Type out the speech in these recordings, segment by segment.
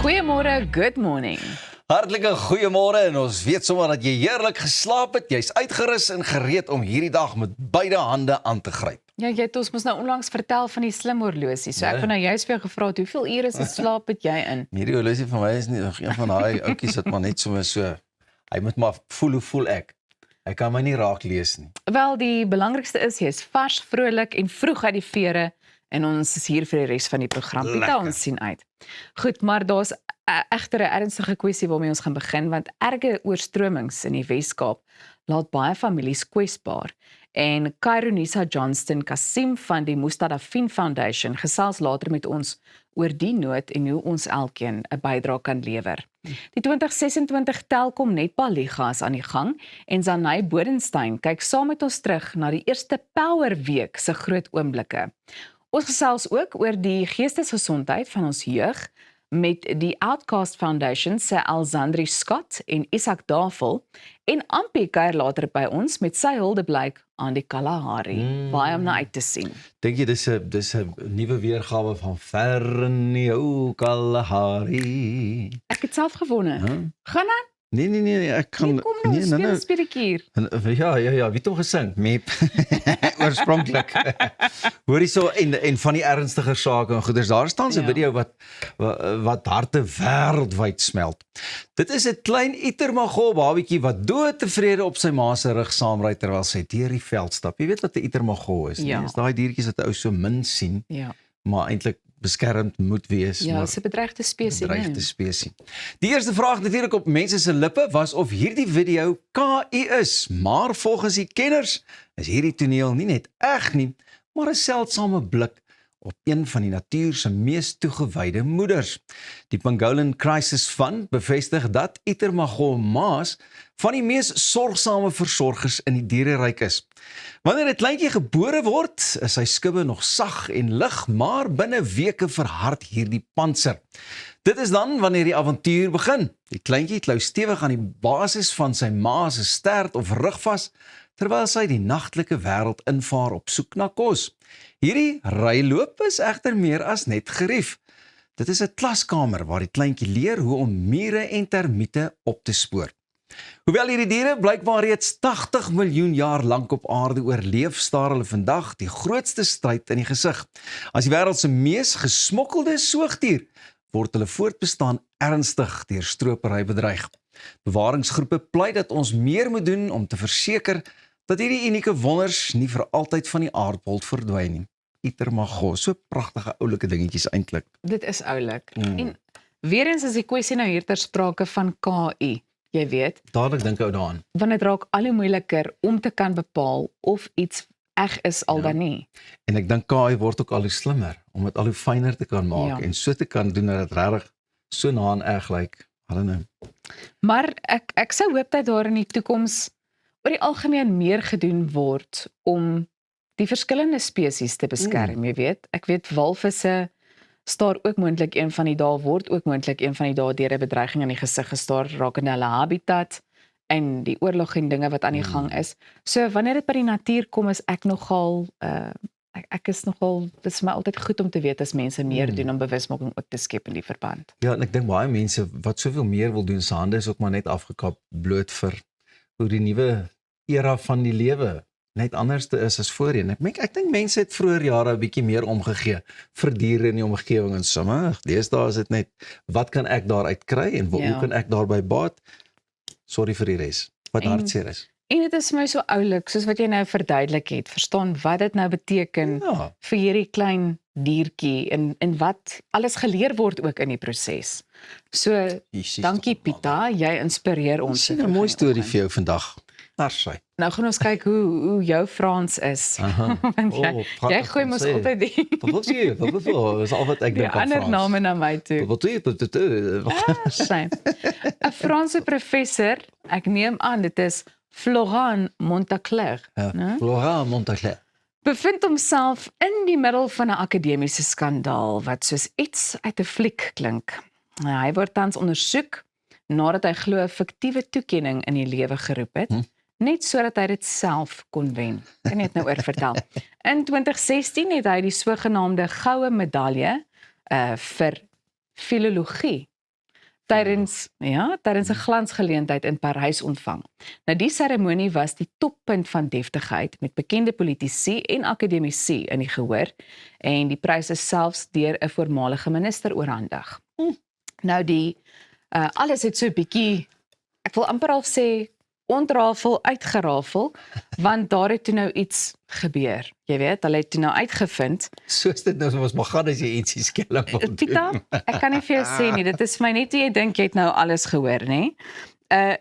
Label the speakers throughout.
Speaker 1: Goeiemôre, good morning.
Speaker 2: Hartlike goeiemôre en ons weet sommer dat jy heerlik geslaap het. Jy's uitgerus en gereed om hierdie dag met beide hande aan te gryp.
Speaker 1: Ja, jy het ons mos nou onlangs vertel van die slim horlosie. So ek het nou juist vir jou gevra, hoeveel ure se slaap het jy in?
Speaker 2: Hierdie horlosie van my is nie nog een van daai ouetjies wat maar net so, hy moet maar voel hoe voel ek. Hy kan my nie raak lees nie.
Speaker 1: Wel, die belangrikste is jy is vars, vrolik en vroeg uit die vere en ons is hier vir die res van die program. Pieter, ons sien uit. Goed, maar daar's egter 'n ernstige kwessie waarmee ons gaan begin, want erge oorstromings in die Wes-Kaap laat baie families kwesbaar. En Kaironisa Johnston Kasim van die Mustadafin Foundation gesels later met ons oor die nood en hoe ons elkeen 'n bydrae kan lewer. Die 2026 Telkom Netballiga is aan die gang en Zanay Bodenstein kyk saam met ons terug na die eerste Power Week se groot oomblikke. Ons gesels ook oor die geestesgesondheid van ons jeug met die Outcast Foundation se Alzandri Scott en Isak Davel en Ampie kuier later by ons met sy huldeblyk aan die Kalahari. Baie om na uit te sien.
Speaker 2: Dink jy dis 'n nuwe weergawe van Ver in die ou Kalahari?
Speaker 1: Ek het self gewonne. Gaan aan?
Speaker 2: Nee, ek kan
Speaker 1: Kom nou, speel 'n speletjie.
Speaker 2: Ja, wie het hom gesing? Mep. Oorspronklik. Hoor hierso en van die ernstiger sake en goeders. Daar staan 'n video wat harte wêreldwyd smelt. Dit is 'n klein Itermagol babietjie wat doodtevrede op sy ma se rug saamry terwyl sy deur die veld stap. Jy weet wat 'n Itermagol is, nie? Dis daai diertjies wat ou so min sien, maar eintlik beskermd moet wees.
Speaker 1: Ja, dis 'n bedreigde spesies.
Speaker 2: Bedreigde spesies. Die eerste vraag natuurlik op mense se lippe was of hierdie video KI is, maar volgens die kenners is hierdie toneel nie net eg nie, maar 'n seldsame blik op een van die natuur se mees toegewyde moeders. Die Pangolin Crisis Fund bevestig dat Itermagol ma's van die mees sorgsame versorgers in die diereryk is. Wanneer 'n kleintjie gebore word, is sy skubbe nog sag en lig, maar binne weke verhard hierdie pantser. Dit is dan wanneer die avontuur begin. Die kleintjie klou stewig aan die basis van sy ma se stert of rug vas, terwyl sy die nagtelike wêreld invaar op soek na kos. Hierdie ryloop is egter meer as net gerief. Dit is 'n klaskamer waar die kleintjie leer hoe om mure en termiete op te spoor. Hoewel hierdie diere blykbaar reeds 80 miljoen jaar lank op aarde oorleef, staar hulle vandag die grootste stryd in die gesig. As die wêreld se mees gesmokkelde soogdier, word hulle voortbestaan ernstig deur stropery bedreig. Bewaringsgroepe pleit dat ons meer moet doen om te verseker dat hierdie unieke wonders nie vir altyd van die aardbol verdwyn nie. Itermagol, so pragtige oulike dingetjies eintlik.
Speaker 1: Dit is oulik. En weer eens is die kwessie nou hier ter sprake van KI. Jy weet,
Speaker 2: Dadelik dink ou daaraan.
Speaker 1: want dit raak al hoe moeiliker om te kan bepaal of iets eg is al dan nie.
Speaker 2: En ek dink KI word ook al hoe slimmer om dit al hoe fyner te kan maak en so te kan doen dat dit regtig so na en eg lyk.
Speaker 1: Maar ek sou hoop dat daar in die toekoms oor die algemeen meer gedoen word om die verskillende spesies te beskerm, jy weet. Ek weet walvisse staar ook moontlik een van die dae, word ook moontlik een van die dae deur 'n bedreiging in die gesig gestaar rakende hulle habitat en die oorlog en dinge wat aan die gang is. So wanneer dit by die natuur kom, is ek nogal ek is nogal, dit is my altyd goed om te weet as mense meer doen om bewusmaking ook te skep in die verband.
Speaker 2: Ja, en ek dink baie mense wat soveel meer wil doen, se hande is ook maar net afgekap bloot vir hoe die nuwe era van die lewe net anders te is as voorheen. Ek dink mense het vroeër jare 'n bietjie meer omgegee vir diere in die omgewing en sommer. Deesdae is dit net, wat kan ek daaruit kry en hoe kan ek daarby baat? Sorry vir die res, wat hartseer is.
Speaker 1: En dit is my so oulik, soos wat jy nou verduidelik het, verstaan wat dit nou beteken vir hierdie klein diertjie en wat alles geleer word ook in die proses. So, dankie Pieter, jy inspireer ons.
Speaker 2: 'n mooi storie vir jou vandag. Daar sy.
Speaker 1: Nou gaan ons kyk hoe jou Frans is. Want jy gooi mos altyd die
Speaker 2: is al wat ek dink aan Frans.
Speaker 1: Die ander name na my toe.
Speaker 2: Wat doen jy?
Speaker 1: Sy. 'n Franse professor, ek neem aan dit is Florent Montaclair.
Speaker 2: Florent Montaclair.
Speaker 1: Bevind homself in die middel van 'n akademiese skandaal wat soos iets uit 'n fliek klink. Hy word tans ondersoek nadat hy glo 'n fiktiewe toekenning in die lewe geroep het. net sodat hy dit self kon wen. Ek kan net nou oor vertel. In 2016 het hy die sogenaamde goue medalje vir filologie tydens 'n glansgeleentheid in Parys ontvang. Nou die seremonie was die toppunt van deftigheid met bekende politici en akademici in die gehoor en die prys is selfs deur 'n voormalige minister oorhandig. Nou alles het so 'n bietjie, ek wil amper al sê ontrafel uitgerafel, want daar het toe nou iets gebeur. Jy weet, hulle het toe nou uitgevind.
Speaker 2: Soos dit nou soos maar gaan as jy ietsie skelm wil doen.
Speaker 1: Pieter, ek kan nie vir jou sê nie, dit is vir my net hoe jy dink jy het nou alles gehoor, nê?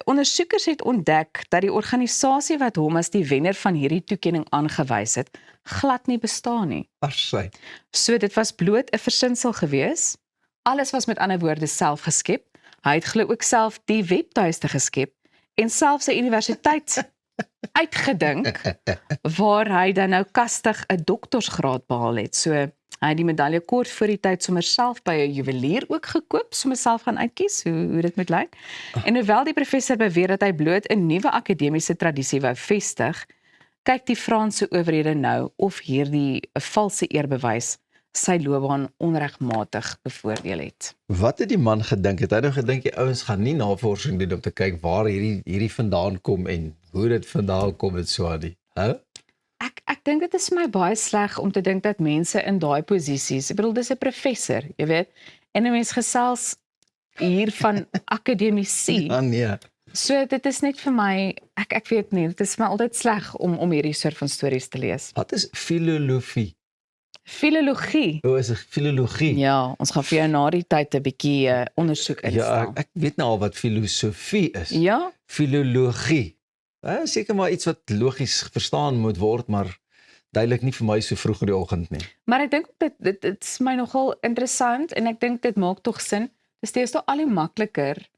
Speaker 1: Ondersoekers het ontdek dat die organisasie wat hom as die wenner van hierdie toekenning aangewys het, glad nie bestaan nie.
Speaker 2: Arsy.
Speaker 1: So dit was bloot 'n versinsel gewees. Alles was met ander woorde self geskep. Hy het glo ook self die webtuiste geskep en selfs 'n universiteit uitgedink waar hy dan nou kastig 'n doktorsgraad behaal het. So hy het die medalje kort voor die tyd sommer self by 'n juwelier ook gekoop, sommer self gaan uitkies hoe dit moet lyk. En hoewel die professor beweer dat hy bloot 'n nuwe akademiese tradisie wou vestig, kyk die Franse owerhede nou of hierdie 'n valse eerbewys sy loopbaan onregmatig bevoordeel het.
Speaker 2: Wat het die man gedink? Het hy nou gedink die ouens gaan nie navorsing doen om te kyk waar hierdie vandaan kom en hoe dit vandaan kom en so aan nie?
Speaker 1: Ek dink dit is vir my baie sleg om te dink dat mense in daai posisies, ek bedoel dis 'n professor, jy weet, en 'n mens gesels hier van akademici.
Speaker 2: Ja, nee.
Speaker 1: So dit is net vir my, ek weet nie, dit is vir my altyd sleg om hierdie soort van stories te lees.
Speaker 2: Wat is filologie?
Speaker 1: Filologie.
Speaker 2: Hoe is dit filologie?
Speaker 1: Ja, ons gaan vir jou na die tyd 'n bietjie ondersoek instel.
Speaker 2: Ja, ek weet nou al wat filosofie is.
Speaker 1: Ja?
Speaker 2: Filologie. Seker maar iets wat logies verstaan moet word, maar duidelik nie vir my so vroeg in die oggend nie.
Speaker 1: Maar ek dink dit is my nogal interessant en ek dink dit maak tog sin. Dis steeds al hoe makliker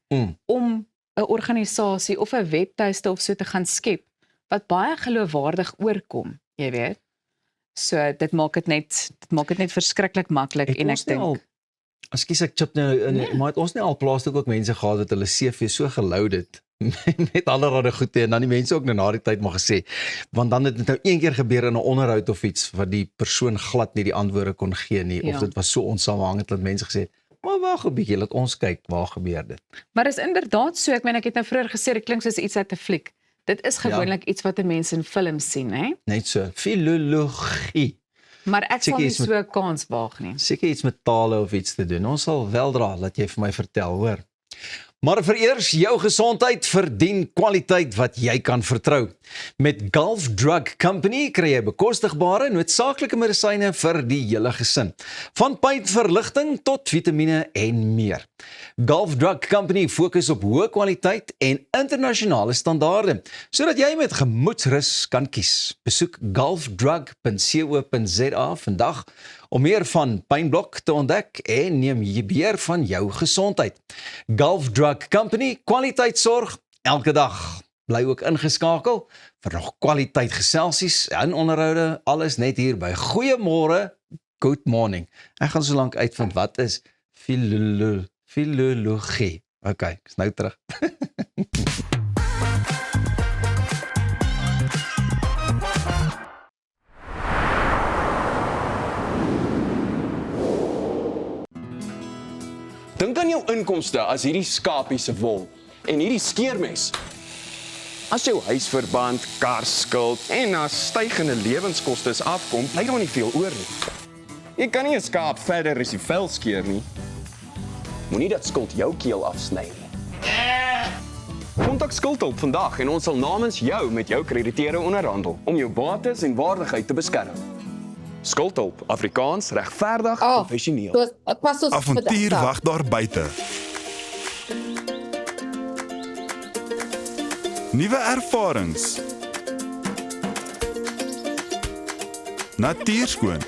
Speaker 1: om 'n organisasie of 'n webtuiste of so te gaan skep wat baie geloofwaardig oorkom, jy weet. So dit maak dit net verskriklik maklik en ek dink
Speaker 2: Ekskuus ek chip nou in, maar het ons nie al plaaslik ook mense gehad wat hulle CV so geloud het met allerlei goede en dan die mense ook nou na die tyd maar gesê, want dan het dit nou een keer gebeur in 'n onderhoud of iets wat die persoon glad nie die antwoorde kon gee nie, of dit was so onsamehangend dat mense gesê, maar wag 'n bietjie, laat ons kyk waar gebeur dit.
Speaker 1: Maar is inderdaad so, ek meen ek het nou vroeër gesê dit klink soos iets uit 'n fliek. Dit is gewoonlik iets wat mense in films sien, hè?
Speaker 2: Net so, filologie.
Speaker 1: Maar ek sal nie so 'n kans waag nie.
Speaker 2: Seker iets met tale of iets te doen. Ons sal weldra laat jy vir my vertel, hoor. Maar vereers jou gesondheid verdien kwaliteit wat jy kan vertrou. Met Gulf Drug Company kry jy bekostigbare noodsaaklike medisyne vir die hele gesin. Van pynverligting tot vitamiene en meer. Gulf Drug Company fokus op hoë kwaliteit en internasionale standaarde, sodat jy met gemoedsrus kan kies. Besoek gulfdrug.co.za vandag om meer van pynblok te ontdek en neem jy beheer van jou gesondheid. Gulf Drug Company, kwaliteitsorg elke dag. Bly ook ingeskakel vir nog kwaliteit geselsies en onderhoude, alles net hier by Goeiemôre, Good Morning. Ek gaan so lank uitvind wat is filologie. Okay, ek is nou terug.
Speaker 3: Dink aan jou inkomste as hierdie skapie se wol en hierdie skeermes. As jou huisverband, karskuld en na stygende lewenskostes afkom, bly daar nie veel oor nie. Jy kan nie 'n skaap verder as die vel skeer nie. Moenie dat skuld jou keel afsny nie. Kontak Skuldhulp vandag en ons sal namens jou met jou krediteure onderhandel om jou bates en waardigheid te beskerm. Skuldhulp, Afrikaans, regverdig, professioneel.
Speaker 4: Avontuur wag daar buite. Nuwe ervarings. Natuurskoon.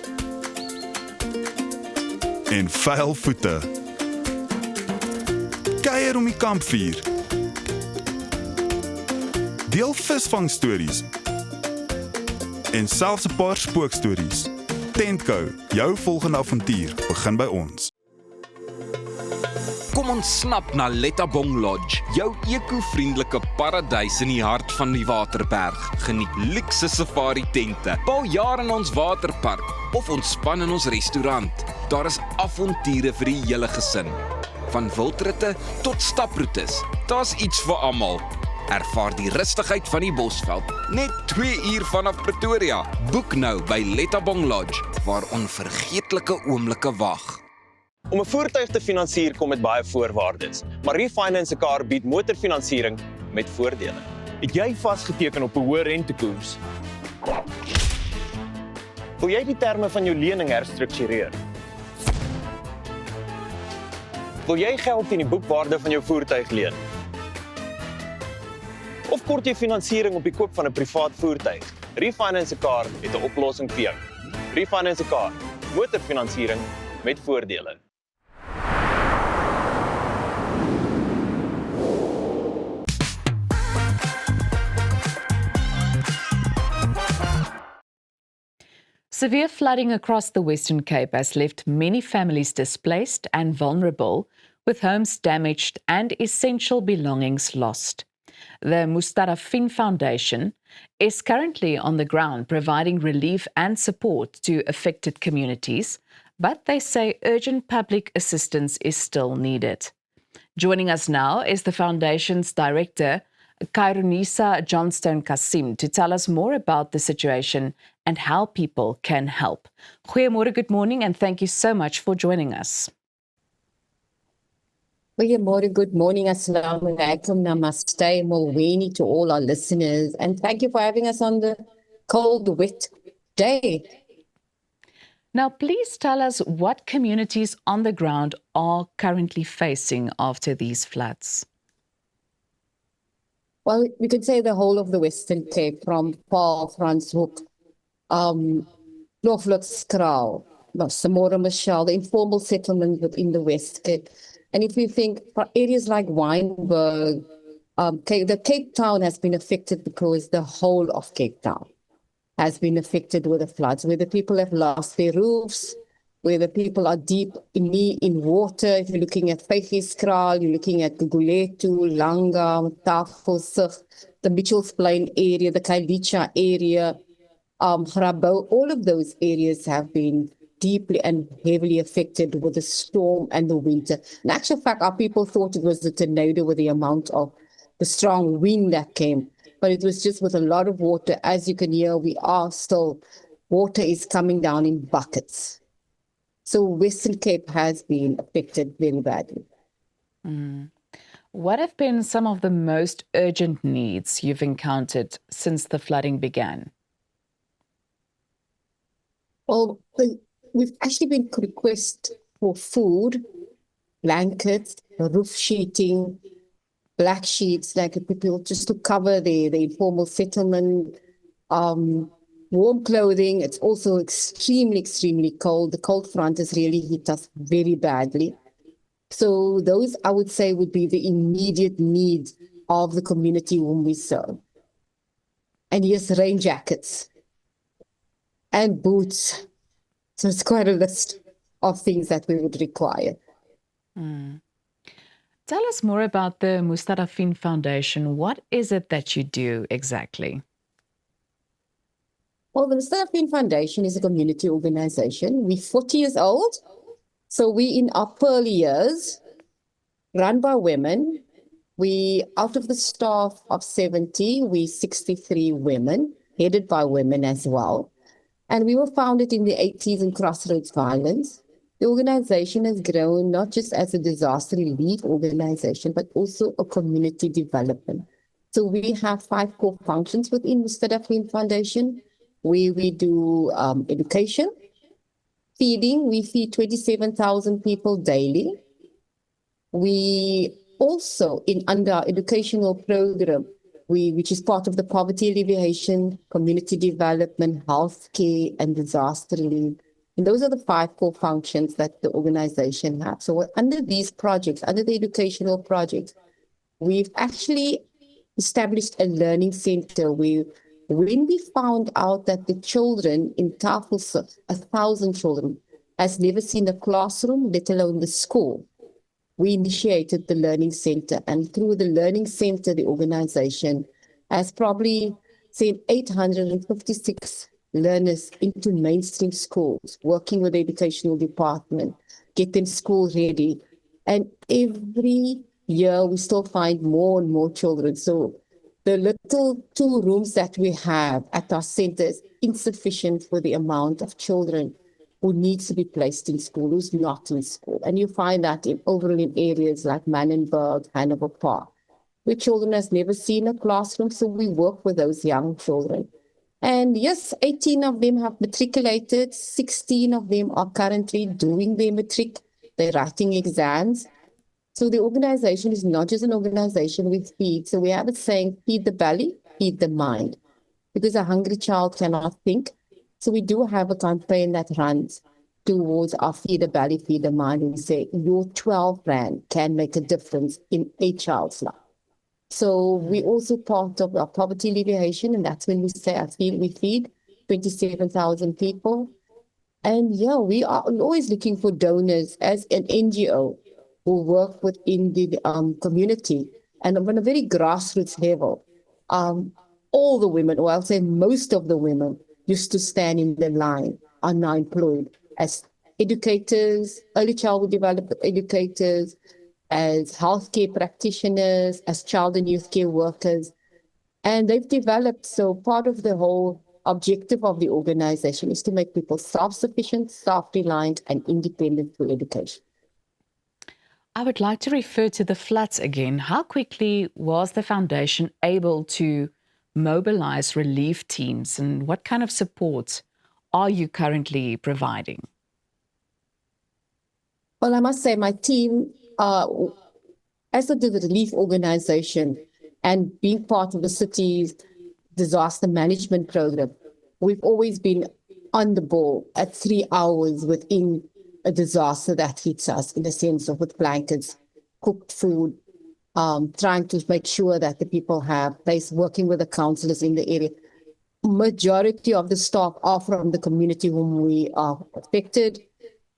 Speaker 4: En vuil voete. Kuier om die kampvuur. Deel visvangstories. En selfs 'n paar spookstories. Tentco, jou volgende avontuur begin by ons.
Speaker 5: Kom ontsnap na Lettabong Lodge, jou eco-vriendelike paradys in die hart van die Waterberg. Geniet luukse safari tente, bou jaar in ons waterpark of ontspan in ons restaurant. Daar is avonture vir die hele gesin. van wildritte tot staproetes. Daar's iets vir almal. Ervaar die rustigheid van die Bosveld, net 2 uur vanaf Pretoria. Boek nou by Lettabong Lodge, waar onvergeetlike oomblikke wag.
Speaker 6: Om 'n voertuig te finansier kom met baie voorwaardes, maar Refinance 'n Car bied motorfinansiering met voordele.
Speaker 7: Het jy vasgeteken op 'n hoë rentekoers?
Speaker 6: Wil jy die terme van jou lening herstruktureer? Wil jy geld teen die boekwaarde van jou voertuig leen? Of kort jy finansiering op die koop van 'n privaat voertuig? Refinance 'n Car het 'n oplossing vir jou. Refinance 'n Car, motorfinansiering met voordele.
Speaker 1: Severe flooding across the Western Cape has left many families displaced and vulnerable, with homes damaged and essential belongings lost. The Mustarafin Foundation is currently on the ground providing relief and support to affected communities, but they say urgent public assistance is still needed. Joining us now is the Foundation's director, Kaironisa Johnstone Kasim, to tell us more about the situation and how people can help. Goeiemôre, good morning, and thank you so much for joining us.
Speaker 8: Goeiemôre, good morning, assalamu alaikum, namaste, mulweni to all our listeners, and thank you for having us on the cold, wet day.
Speaker 1: Now, please tell us what communities on the ground are currently facing after these floods.
Speaker 8: Well, we could say the whole of the Western Cape, from Paarl, Franshoek, Northwoodskraal, Samora Machel, the informal settlements within the West Cape. And if you think for areas like Wynberg, the Cape Town has been affected because the whole of Cape Town has been affected with the floods, where the people have lost their roofs, where the people are deep in water. If you're looking at Vygieskraal, you're looking at Guguletu, Langa, Tafelsig, the Mitchells Plain area, the Kailicha area, Grabouw, all of those areas have been deeply and heavily affected with the storm and the winter. In actual fact, our people thought it was a tornado with the amount of the strong wind that came, but it was just with a lot of water. As you can hear, water is coming down in buckets. So Western Cape has been affected very badly.
Speaker 1: What have been some of the most urgent needs you've encountered since the flooding began?
Speaker 8: Well, we've actually been requested for food, blankets, roof sheeting, black sheets, like people just to cover the informal settlement, warm clothing. It's also extremely, extremely cold. The cold front has really hit us very badly. So those, I would say, would be the immediate needs of the community whom we serve. And yes, rain jackets and boots. So it's quite a list of things that we would require.
Speaker 1: Tell us more about the Mustarafin Foundation. What is it that you do exactly?
Speaker 8: Well, the Mustarafin Foundation is a community organization. We're 40 years old. So we, in our early years, run by women. We, out of the staff of 70, we 63 women, headed by women as well. And we were founded in the 80s in Crossroads Violence. The organization has grown not just as a disaster relief organization, but also a community development. So we have 5 core functions within the Mustarafin Foundation. We do education, feeding. We feed 27,000 people daily. We also, under our educational program, which is part of the poverty alleviation, community development, healthcare, and disaster relief. And those are the 5 core functions that the organization has. So under these projects, under the educational projects, we've actually established a learning center where, when we found out that the children in Tafelsig, 1,000 children, has never seen a classroom, let alone the school, we initiated the Learning Center. And through the Learning Center, the organization has probably sent 856 learners into mainstream schools, working with the educational department, get them school ready. And every year we still find more and more children. So the little 2 rooms that we have at our center is insufficient for the amount of children who needs to be placed in school, who's not in school. And you find that overall in areas like Manenberg, Hannibal Park, where children has never seen a classroom. So we work with those young children. And yes, 18 of them have matriculated. 16 of them are currently doing their matric. They're writing exams. So the organization is not just an organization we feed. So we have a saying, feed the belly, feed the mind. Because a hungry child cannot think. So we do have a campaign that runs towards our feed the belly, feed the mind. And we say, your 12 rand can make a difference in a child's life. So we also part of our poverty alleviation, and that's when we say we feed 27,000 people. And yeah, we are always looking for donors as an NGO who work within the community. And on a very grassroots level, all the women, or I'll say most of the women, used to stand in the line, are now employed as educators, early childhood development educators, as healthcare practitioners, as child and youth care workers. And they've developed, so part of the whole objective of the organization is to make people self-sufficient, self-reliant, and independent through education.
Speaker 1: I would like to refer to the floods again. How quickly was the foundation able to mobilize relief teams, and what kind of support are you currently providing?
Speaker 8: Well, I must say my team, as a relief organization and being part of the city's disaster management program, we've always been on the ball at 3 hours within a disaster that hits us, in the sense of with blankets, cooked food, trying to make sure that the people have place, working with the councillors in the area. Majority of the staff are from the community whom we are affected.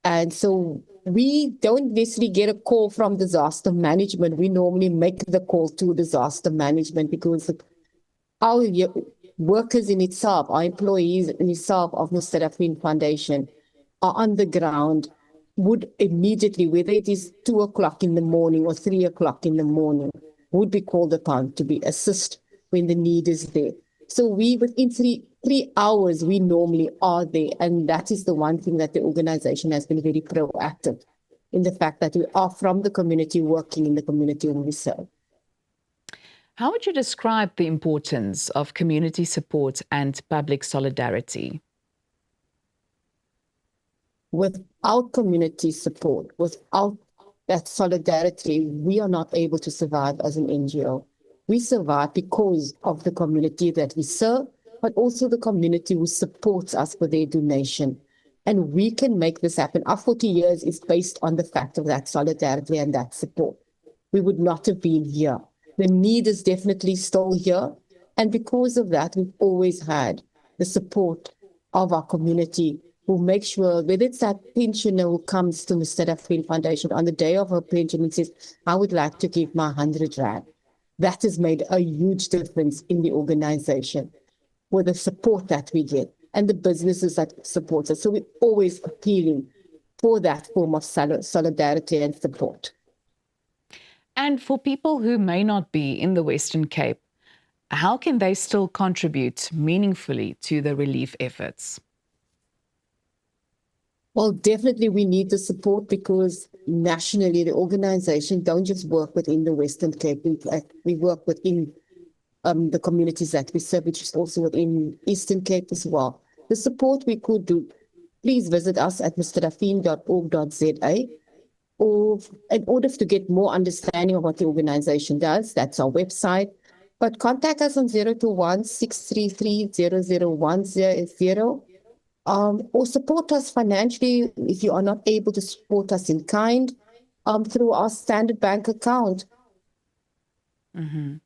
Speaker 8: And so we don't necessarily get a call from disaster management. We normally make the call to disaster management, because our workers in itself, our employees in itself of the Serafin Foundation are on the ground, would immediately, whether it is 2 o'clock in the morning or 3 o'clock in the morning, would be called upon to be assist when the need is there. So we, within three hours, we normally are there. And that is the one thing that the organization has been very proactive in, the fact that we are from the community, working in the community when we serve.
Speaker 1: How would you describe the importance of community support and public solidarity?
Speaker 8: Without community support, without that solidarity, we are not able to survive as an NGO. We survive because of the community that we serve, but also the community who supports us with their donation. And we can make this happen. Our 40 years is based on the fact of that solidarity and that support. We would not have been here. The need is definitely still here. And because of that, we've always had the support of our community, who make sure, whether it's that pensioner who comes to Mr. Serafin Foundation on the day of her pension and says, I would like to give my 100 rand. That has made a huge difference in the organization with the support that we get and the businesses that support us. So we're always appealing for that form of solidarity and support.
Speaker 1: And for people who may not be in the Western Cape, how can they still contribute meaningfully to the relief efforts?
Speaker 8: Well, definitely we need the support, because nationally the organization don't just work within the Western Cape. We work within the communities that we serve, which is also within Eastern Cape as well. The support we could do, please visit us at mrserafin.org.za, or in order to get more understanding of what the organization does, that's our website. But contact us on 021-633-00100. Or support us financially if you are not able to support us in kind, through our Standard Bank account.
Speaker 1: Mm-hmm.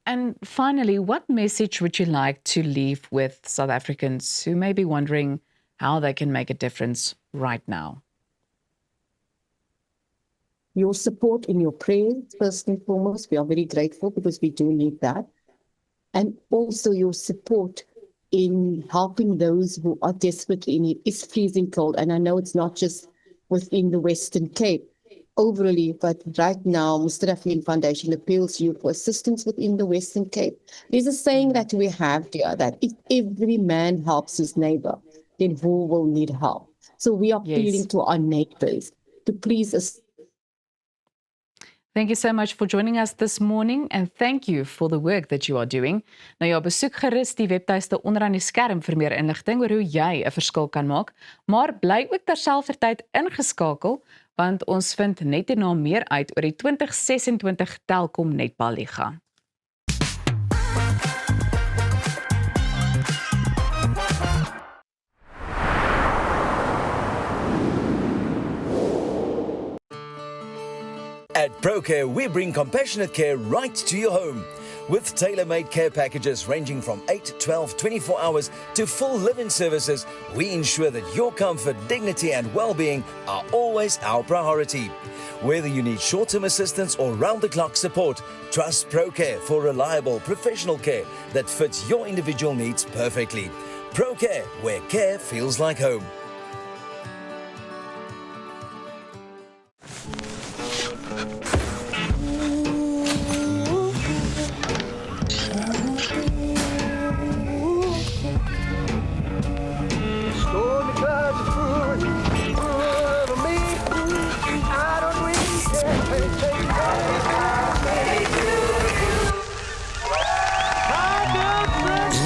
Speaker 1: And finally, what message would you like to leave with South Africans who may be wondering how they can make a difference right now?
Speaker 8: Your support in your prayers, first and foremost. We are very grateful, because we do need that. And also your support in helping those who are desperately in need. It's freezing cold. And I know it's not just within the Western Cape. overly, but right now, Mr. Rafin Foundation appeals to you for assistance within the Western Cape. There's a saying that we have here that if every man helps his neighbor, then who will need help? So we are appealing to our neighbors to please assist.
Speaker 1: Thank you so much for joining us this morning and thank you for the work that you are doing. Nou ja, besoek gerus die webtuiste onderaan die skerm vir meer inligting oor hoe jy 'n verskil kan maak, maar bly ook terselfdertyd ingeskakel want ons vind net hierna meer uit oor die 2026 Telkom Netballiga.
Speaker 9: At ProCare, we bring compassionate care right to your home. With tailor-made care packages ranging from 8, 12, 24 hours to full live-in services, we ensure that your comfort, dignity and well-being are always our priority. Whether you need short-term assistance or round-the-clock support, trust ProCare for reliable professional care that fits your individual needs perfectly. ProCare, where care feels like home.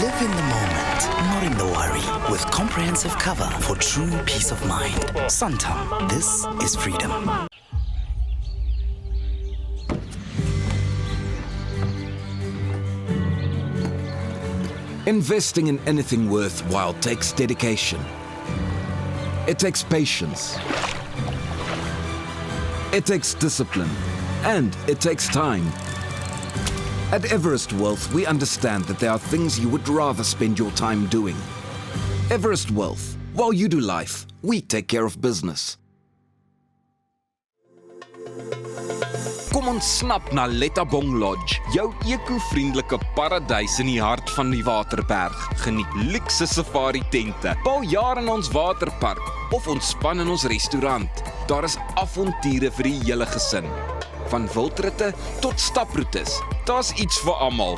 Speaker 10: Live in the moment, not in the worry. With comprehensive cover for true peace of mind. Santam, this is freedom.
Speaker 5: Investing in anything worthwhile takes dedication. It takes patience. It takes discipline. And it takes time. At Everest Wealth, we understand that there are things you would rather spend your time doing. Everest Wealth, while you do life, we take care of business. Kom ontsnap na Lettabong Lodge, jou eco-vriendelike paradys in die hart van die Waterberg. Geniet luukse safari tente, bou jaar in ons waterpark of ontspan in ons restaurant. Daar is avonture vir die hele gesin. Van wildritte tot staproetes, daar's iets vir almal.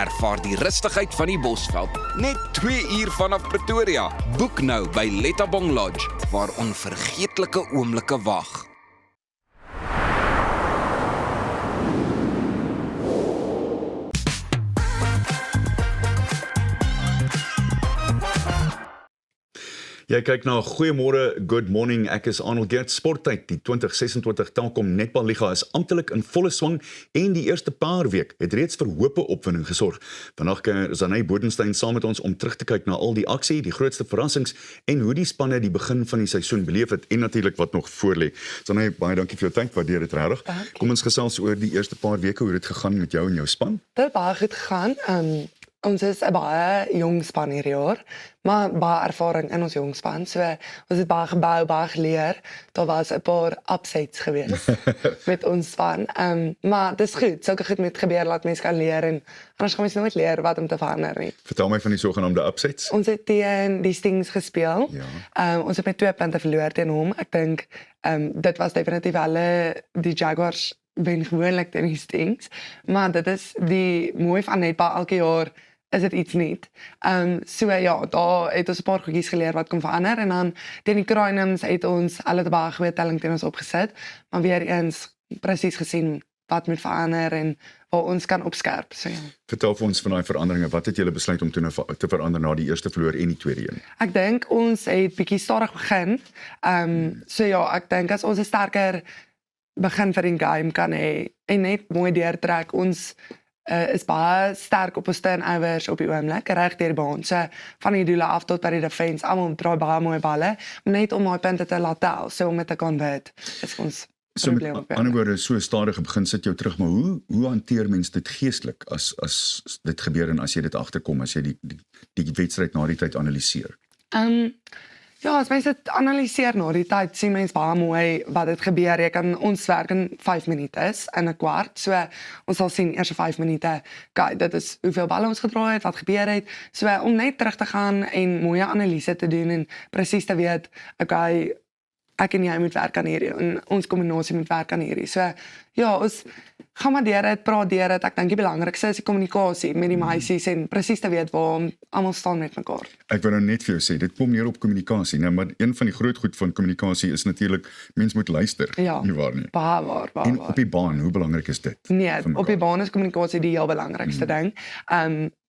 Speaker 5: Ervaar die rustigheid van die Bosveld, net 2 uur vanaf Pretoria. Boek nou by Lettabong Lodge, waar onvergeetlike oomblikke wag.
Speaker 4: Jy kyk na Goeiemôre, Good Morning. Ek is Arnold Geert. Sporttyd, die 2026 Telkom Netballiga is amptelik in volle swang en die eerste paar week het reeds vir hope opwinding gesorg. Vandag is Zanay Bodenstein saam met ons om terug te kyk na al die aksie, die grootste verrassings en hoe die spanne die begin van die seisoen beleef het en natuurlik wat nog voorlê. Zanay, baie dankie vir jou tyd, waardeer dit regtig. Kom ons gesels oor die eerste paar weke, hoe het dit gegaan met jou en jou span?
Speaker 11: Dit het baie goed gegaan. Ons is 'n baie jong span hierdie jaar, maar baie ervaring in ons jong span. So ons het baie gebou, baie geleer. Daar was 'n paar upsets gewees met ons span. Maar dis goed. Sulke goed moet gebeur laat mense kan leer en anders gaan mens nooit leer wat om te verander nie.
Speaker 4: Vertel my van die sogenaamde upsets.
Speaker 11: Ons het teen die Stings gespeel. Ja. Ons het met 2 punte verloor teen hom. Ek dink dit was definitief hulle die Jaguars wen gewoonlik teen die Stings, maar dit is die mooi van netbal elke jaar. Is dit iets niet. So ja, daar het ons 'n paar goedjies geleer wat kon verander en dan teen die Crinums het ons hulle te baie goeie telling teen ons opgesit, maar weer eens presies gesien wat moet verander en waar ons kan opskerp. So ja.
Speaker 4: Vertel vir ons van daai veranderinge. Wat het julle besluit om te verander na die eerste verloor en die tweede een?
Speaker 11: Ek dink ons het bietjie stadig begin. So ja, ek dink as ons 'n sterker begin vir die game kan hê en net mooi deurtrek, ons is baie sterk op ons turnovers op die oomblik, reg deur die baan. So van die doele af tot by die defense, almal draai baie mooi balle, net om daai punte te laat tel, so om dit te convert. Is ons
Speaker 4: so met ander woorde, so stadige begin sit jou terug, maar hoe hanteer mens dit geestelik as dit gebeur en as jy dit agterkom, as jy die wedstryd na die tyd analiseer?
Speaker 11: Ja, as mens dit analiseer na die tyd, sien mens baie mooi wat het gebeur. Jy kan ons werk in 5 minute is, in 'n kwart. So ons sal sien eerste 5 minute, kyk, dit is hoeveel balle ons gedraai het, wat gebeur het. So om net terug te gaan en mooie analise te doen en presies te weet, okay, ek en jy moet werk aan hierdie en ons kombinasie moet werk aan hierdie. So ja, ons gaan maar deur dit, praat deur dit. Ek dink die belangrikste is die kommunikasie met die meisies en presies te weet waar almal staan met mekaar.
Speaker 4: Ek wil nou net vir jou sê, dit kom neer op kommunikasie, nou, maar een van die groot goed van kommunikasie is natuurlik, mens moet luister,
Speaker 11: Ja,
Speaker 4: nie waar nie?
Speaker 11: baie waar.
Speaker 4: En op die baan, hoe belangrik is dit?
Speaker 11: Nee,
Speaker 4: vir
Speaker 11: op die
Speaker 4: mekaar?
Speaker 11: baan is kommunikasie die heel belangrikste ding.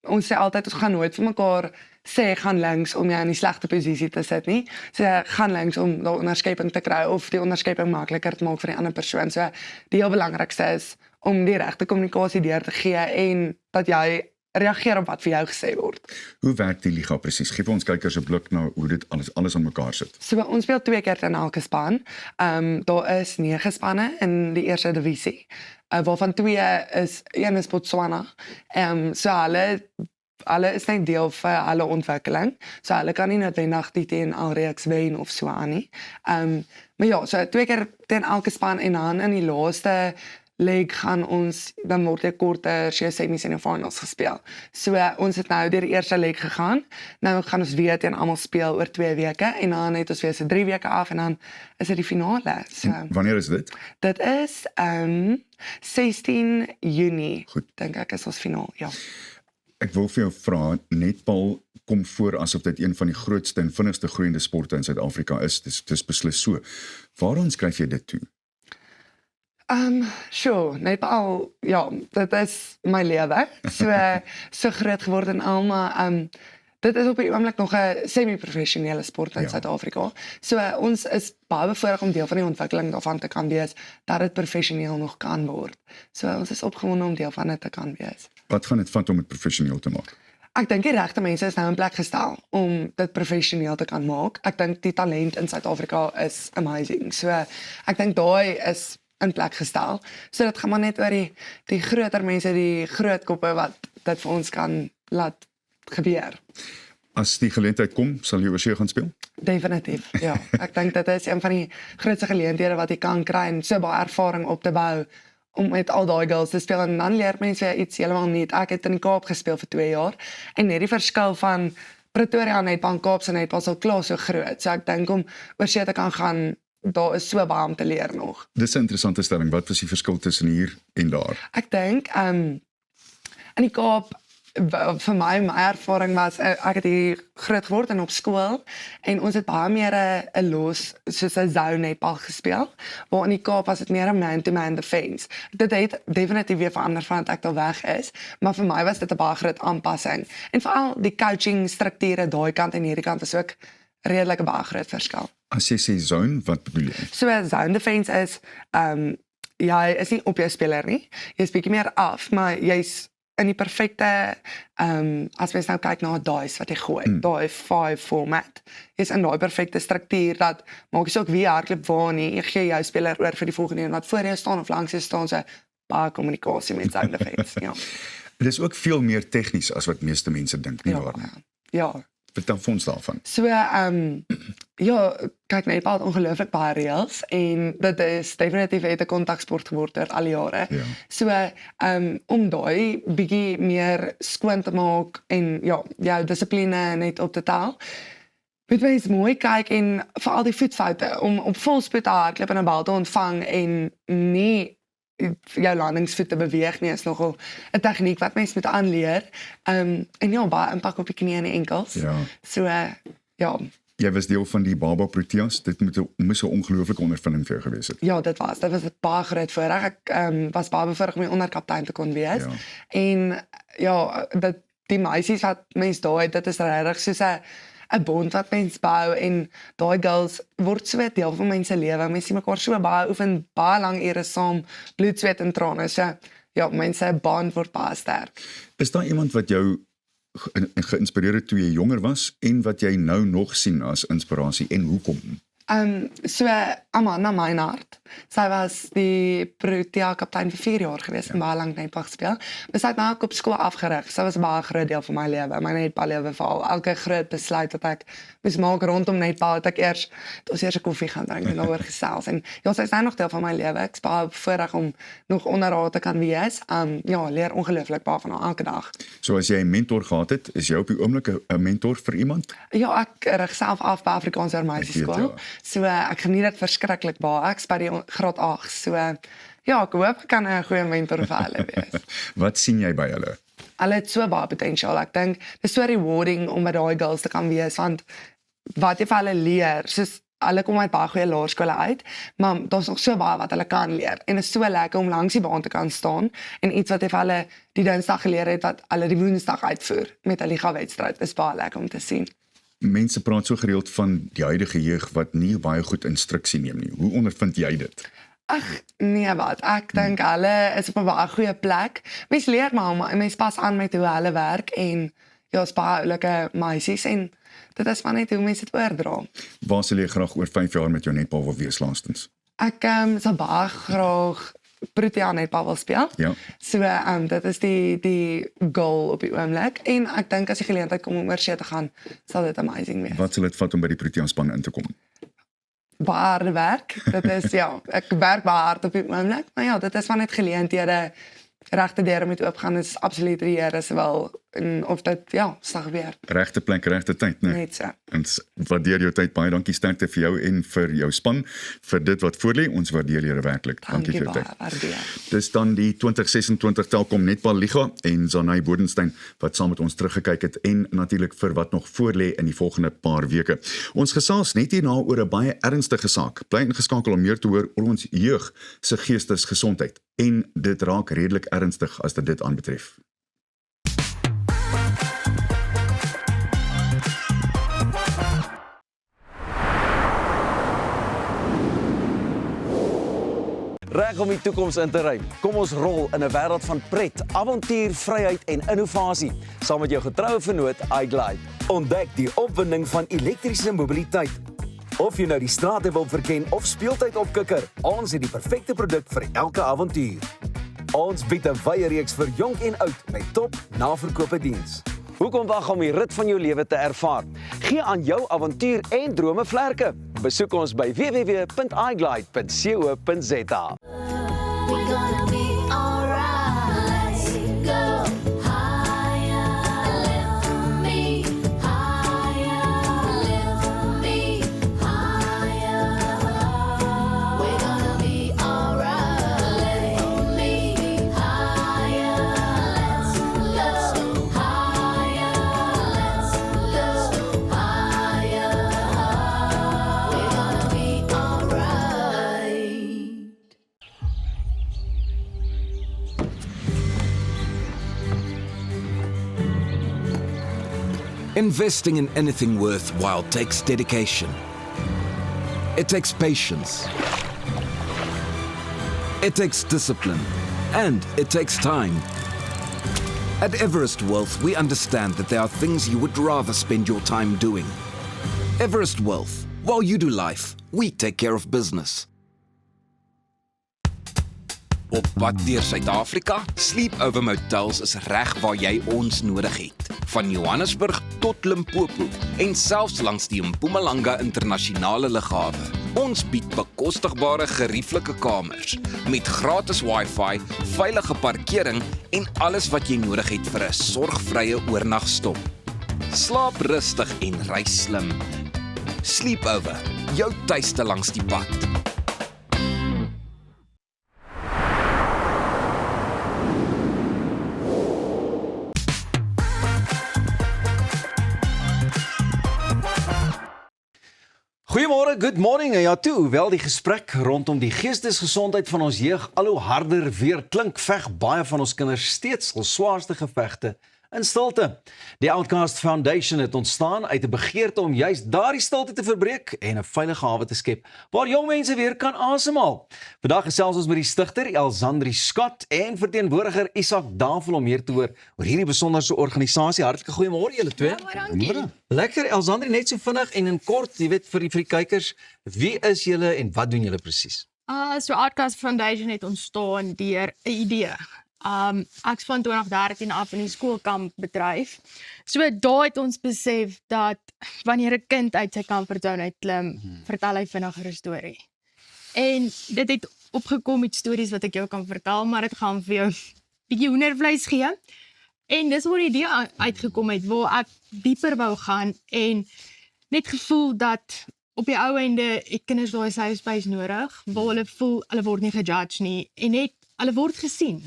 Speaker 11: Ons sê altyd, ons gaan nooit vir mekaar sê, gaan links om jou in die slegte posisie te sit nie. Sê, gaan links om die onderskepping te kry, of die onderskepping makliker te maak vir die ander persoon. So, die heel belangrikste is om die regte kommunikasie deur te gee, en dat jy reageer op wat vir jou gesê word.
Speaker 4: Hoe werk die liga presies? Geef ons kykers 'n blik na hoe dit alles aan mekaar sit.
Speaker 11: So ons speel 2 keer in elke span. Daar is 9 spanne in die eerste divisie. Waarvan 1 is Botswana. So hulle is net deel vir hulle ontwikkeling. So hulle kan nie noodwendig die TNL-reeks wen of so aan nie. Maar ja, so 2 keer teen elke span, en dan in die laaste leg gaan ons, dan word die quarters, semis en finals gespeel. So ons het nou deur die eerste leg gegaan. Nou gaan ons weer teen almal speel oor 2 weke, en dan het ons weer so 3 weke af, en dan is dit die finale. So,
Speaker 4: Wanneer is dit?
Speaker 11: dit is 16 Junie,
Speaker 4: Goed.
Speaker 11: dink ek is ons finaal, ja.
Speaker 4: Ek wil vir jou vra, netbal kom voor asof dit een van die grootste en vinnigste groeiende sporte in Suid-Afrika is. Dis beslis so. Waaraan skryf jy dit toe?
Speaker 11: Sure, netbal, ja, dit is my lewe. So groot geword en al, maar dit is op die oomblik nog 'n semi-professionele sport in Suid-Afrika. So ons is baie bevoorreg om deel van die ontwikkeling daarvan te kan wees, dat dit professioneel nog kan word. So ons is opgewonde om deel van dit te kan wees.
Speaker 4: Wat gaan dit vat om dit professioneel te maak?
Speaker 11: Ek dink die regte mense is nou in plek gestel om dit professioneel te kan maak. Ek dink die talent in Suid-Afrika is amazing. So ek dink daai is in plek gestel. So dit gaan maar net oor die groter mense, die groot koppe wat dit vir ons kan laat gebeur.
Speaker 4: As die geleentheid kom, sal jy oorsee gaan speel?
Speaker 11: Definitief, ja. Ek dink dit is een van die grootste geleenthede wat jy kan kry en so baie ervaring op te bou om met al daai girls te speel, en dan leer mense weer iets heeltemal nuut. Ek het in die Kaap gespeel vir 2 jaar, en net die verskil van Pretoria netbal en Kaapse netbal is al klaar so groot. So ek dink om oorsee te kan gaan, daar is so baie om te leer nog.
Speaker 4: Dis 'n interessante stelling. Wat was die verskil tussen hier en daar?
Speaker 11: Ek dink in die Kaap, vir my ervaring was, ek het hier groot geword en op skool, en ons het baie meer 'n los, soos 'n zone netbal gespeel, waar in die Kaap was dit meer 'n man-to-man defense. Dit het definitief weer verander vandat ek daar weg is, maar vir my was dit 'n baie groot aanpassing. En veral die coaching strukture daai kant en hierdie kant is ook redelik 'n baie groot verskil.
Speaker 4: As jy sê zone, wat bedoel jy?
Speaker 11: So 'n zone defense is, jy is nie op jou speler nie, jy's bietjie meer af, maar jy's in die perfekte, as mens nou kyk na dice wat jy gooi, daai 5 format, is in daai perfekte struktuur, dat maak jy ook wie hardloop waar nie, jy gee jou speler oor vir die volgende een wat voor jou staan of langs jou staan, so baie kommunikasie met zone defense, ja.
Speaker 4: Dit is ook veel meer tegnies as wat meeste mense dink, nie waar nie?
Speaker 11: Ja.
Speaker 4: Vertel vir ons daarvan.
Speaker 11: So, ja, kyk, netbal het ongelooflik baie reëls, en dit is definitief 'n kontaksport geword oor al die jare.
Speaker 4: Ja.
Speaker 11: So, om daai bietjie meer skoon te maak, en ja, jou dissipline net op te tel, moet mens mooi kyk, en veral die voetfoute, om op volspoed te hardloop en 'n bal te ontvang, en nie jou landingsvoet te beweeg nie, is nogal 'n tegniek wat mens moet aanleer. En ja, baie impak op die knie en die enkels.
Speaker 4: Ja.
Speaker 11: So, ja.
Speaker 4: Jy was deel van die Baba Proteas. Dit moes 'n ongelooflike ondervinding vir jou gewees het.
Speaker 11: Ja, dit was 'n baie groot voorreg. Ek was baie bevoorreg om die onderkaptein te kon wees.
Speaker 4: Ja.
Speaker 11: En ja, die meisies wat mens daai, dit is regtig soos 'n bond wat mens bou, en daai girls word so deel van mense lewe. Mense sien mekaar so baie, oefen baie lang ure saam, bloed, sweet en trane. So ja, mense bond word baie sterk.
Speaker 4: Is daar iemand wat jou geïnspireer het toe jy jonger was en wat jy nou nog sien as inspirasie, en hoekom?
Speaker 11: So Amanda Meinhardt, sy was die Protea kaptein vir 4 jaar gewees, en baie lank netbal gespeel. Maar sy het nou ook op skool afgerig. Sy was 'n baie groot deel van my lewe, my netballewe, veral elke groot besluit wat ek moes maak rondom netbal, het ek eers 'n koffie gaan drink en daaroor gesels. En ja, sy is nou nog deel van my lewe. Ek is baie voorreg om nog onder haar te kan wees. Ja, leer ongelooflik baie van haar elke dag.
Speaker 4: So as jy 'n mentor gehad het, is jy op die oomblik 'n mentor vir iemand?
Speaker 11: Ja, ek rig self af by Afrikaanse meisieskool.
Speaker 4: Ja.
Speaker 11: So ek geniet dit verskriklik baie. Ek is by die graad 8. So ja, ek hoop ek kan 'n goeie mentor vir hulle wees.
Speaker 4: Wat sien jy by hulle?
Speaker 11: Hulle het so baie potensiaal. Ek dink dit is so rewarding om by daai girls te kan wees, want wat jy vir hulle leer, soos hulle kom uit baie goeie laerskole uit, maar daar's nog so baie wat hulle kan leer. En dit is so lekker om langs die baan te kan staan en iets wat jy vir hulle die Dinsdag geleer het wat hulle die Woensdag uitvoer met 'n liga-wedstryd, is baie lekker om te sien.
Speaker 4: Mense praat so gereeld van die huidige jeug wat nie baie goed instruksie neem nie. Hoe ondervind jy dit?
Speaker 11: Ag, nee wat, ek dink hulle is op 'n baie goeie plek. Mens leer maar mens pas aan met hoe hulle werk en ja, is baie oulike meisies en dit is maar net hoe mense dit oordra.
Speaker 4: Waar sal jy graag oor 5 jaar met jou netbal wil wees laastens?
Speaker 11: Ek sal baie graag Protea netbal wil speel.
Speaker 4: Ja.
Speaker 11: So dit is die goal op die oomblik en ek dink as die geleentheid kom om oor see te gaan, sal dit amazing wees.
Speaker 4: Wat sal dit vat om by die Protea span in te kom?
Speaker 11: Baie harde werk. Dit is ja, ek werk baie hard op die oomblik, maar ja, dit is maar net geleenthede, regte deure moet oopgaan, is absoluut die Here se wil en of dit ja, sal gebeur.
Speaker 4: Regte plek, regte tyd, né?
Speaker 11: Net so.
Speaker 4: En waardeer jou tyd, baie dankie, sterkte vir jou en vir jou span vir dit wat voorlê. Ons waardeer julle werklik. Dankie vir jou tyd.
Speaker 11: Waardeer.
Speaker 4: Dis dan die 2026 Telkom Netbal Liga en Zanay Bodenstein wat saam met ons teruggekyk het en natuurlik vir wat nog voorlê in die volgende paar weke. Ons gesels net hierna oor 'n baie ernstige saak. Bly ingeskakel om meer te hoor oor ons jeug se geestesgesondheid en dit raak redelik ernstig as dit aanbetref.
Speaker 12: Reg om die toekoms in te ruim. Kom ons rol in 'n wêreld van pret, avontuur, vryheid en innovasie. Saam met jou getroue vennoot iGlide.
Speaker 9: Ontdek die opwinding van elektriese mobiliteit. Of jy nou die strate wil verken of speeltyd opkikker, ons het die perfekte produk vir elke avontuur. Ons bied 'n wye reeks vir jonk en oud met top naverkope diens.
Speaker 12: Hoekom wag om die rit van jou lewe te ervaar? Gee aan jou avontuur en drome vlerke. Besoek ons by www.iglide.co.za.
Speaker 5: Investing in anything worthwhile takes dedication. It takes patience. It takes discipline. And it takes time. At Everest Wealth, we understand that there are things you would rather spend your time doing. Everest Wealth. While you do life, we take care of business. Op pad deur Suid-Afrika, Sleepover Motels is reg waar jy ons nodig het. Van Johannesburg tot Limpopo en selfs langs die Mpumalanga internasionale lughawe. Ons bied bekostigbare gerieflike kamers met gratis Wi-Fi, veilige parkering en alles wat jy nodig het vir 'n sorgvrye oornagstop. Slaap rustig en reis slim. Sleepover, jou tuiste langs die pad.
Speaker 2: Goeiemôre, good morning. Ja toe, hoewel die gesprek rondom die geestesgesondheid van ons jeug al hoe harder weer klink, veg baie van ons kinders steeds al swaarste gevegte in stilte. Die Outcast Foundation het ontstaan uit 'n begeerte om juist daardie stilte te verbreek en 'n veilige hawe te skep waar jong mense weer kan asemhaal. Vandag gesels ons met die stigter Elsandri Scott en verteenwoordiger Isak Davel om meer te hoor oor hierdie besonderse organisasie. Hartlike goeiemôre julle twee.
Speaker 13: Dankie.
Speaker 2: Lekker, Elsandri, net so vinnig en in kort, jy weet vir die kykers, wie is julle en wat doen julle presies?
Speaker 13: So Outcast Foundation het ontstaan deur 'n idee. Ek's van 2013 af in die skoolkamp bedryf. So daar het ons besef dat wanneer 'n kind uit sy comfortzone uitklim, vertel hy vinniger 'n storie. En dit het opgekom met stories wat ek jou kan vertel, maar dit gaan vir jou 'n bietjie hoendervleis gee. En dis waar die idee uitgekom het, waar ek dieper wou gaan en net gevoel dat op die ou einde het kinders daai safe space nodig, waar hulle voel hulle word nie gejudge nie en net hulle word gesien.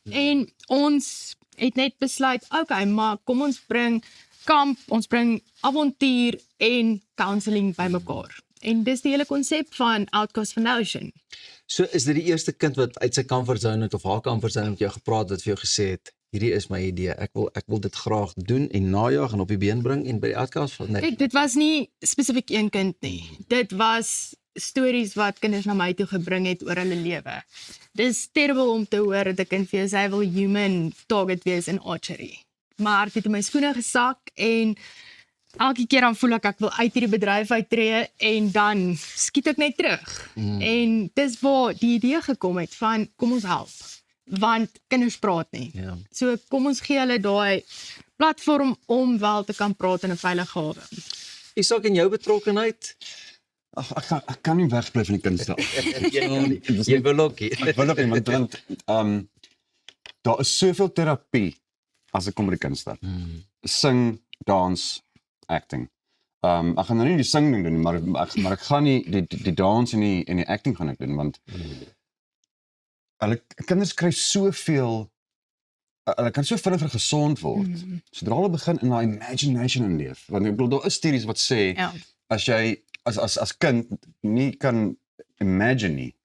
Speaker 13: En ons het net besluit, okay, maar kom ons bring kamp, ons bring avontuur en counselling bymekaar. En dis die hele konsep van Outcast Foundation.
Speaker 2: So is dit die eerste kind wat uit sy comfortzone het of haar comfortzone met jou gepraat wat vir jou gesê het, hierdie is my idee, ek wil dit graag doen en najag en op die been bring en by die Outcast van
Speaker 13: Kijk, dit was nie spesifiek een kind nie. Dit was stories wat kinders na my toe gebring het oor hulle lewe. Dis terrible om te hoor dat 'n kind vir jou sê hy wil human target wees in archery. Maar ek het in my skoene gesak en elke keer dan voel ek wil uit hierdie bedryf uittreë en dan skiet ek net terug. En dis waar die idee gekom het van kom ons help. Want kinders praat nie.
Speaker 2: Ja.
Speaker 13: So kom ons gee hulle daai platform om wel te kan praat in 'n veilige hawe.
Speaker 2: Isak, en jou betrokkenheid?
Speaker 14: Ek kan nie wegbly van die kunste.
Speaker 2: Jy wil ook nie.
Speaker 14: Ek wil ook nie, want daar is soveel terapie as ek kom by die kunste. Sing, dans, acting. Ek gaan nou nie die sing ding doen nie, maar ek gaan nie die dans en die acting gaan ek doen, want hulle kinders kry soveel, hulle kan so vinniger gesond word. Sodra hulle begin in daai imagination inleef. Want ek bedoel, daar is studies wat sê, as jy as kind nie kan imagine nie,